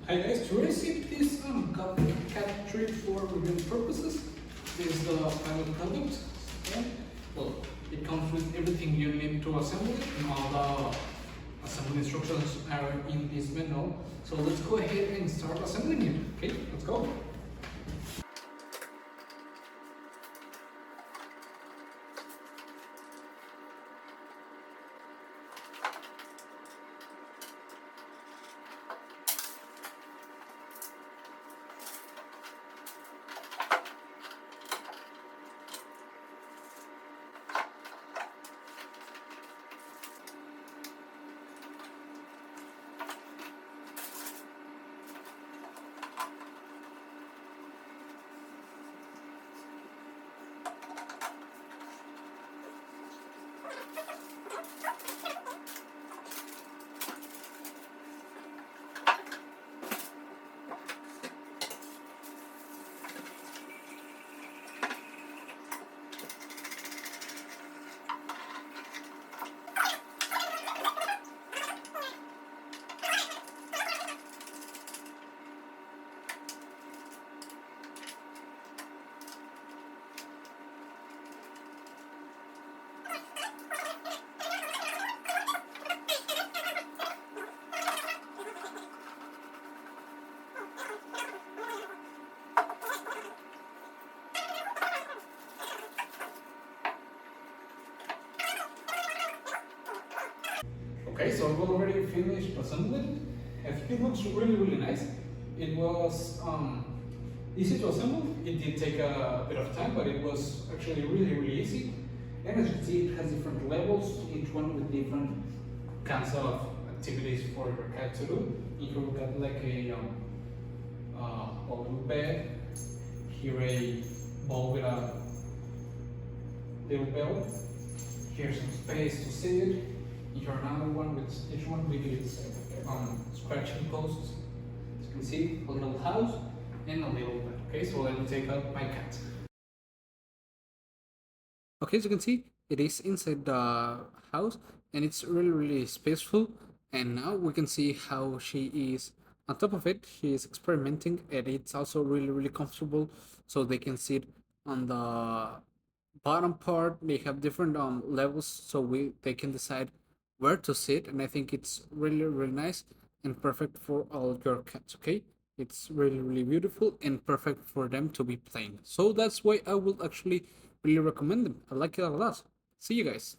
Hi guys, to receive this cat treat for review purposes, this is the final product, and well, it comes with everything you need to assemble it, and all the assembly instructions are in this manual. So let's go ahead and start assembling it. Okay, let's go. Okay, so I've already finished assembling. I think it looks really nice. It was easy to assemble. It did take a bit of time, but it was actually really easy. And as you can see, it has different levels, each one with different kinds of activities for your cat to do. Here we got like a little bed. Here a bowl with a little bell. Here's some space to sit. Here another one with each one with its scratching posts. As you can see, a little house and a little bed. Okay, so let me take out my cat. Okay, as you can see, it is inside the house and it's really spaceful. And now we can see how she is on top of it. She is experimenting and it's also really comfortable. So they can sit on the bottom part. They have different levels, so they can decide where to sit, and I think it's really nice and perfect for all your cats. Okay, it's really beautiful and perfect for them to be playing, so that's why I will actually really recommend them. I like it a lot. See you guys.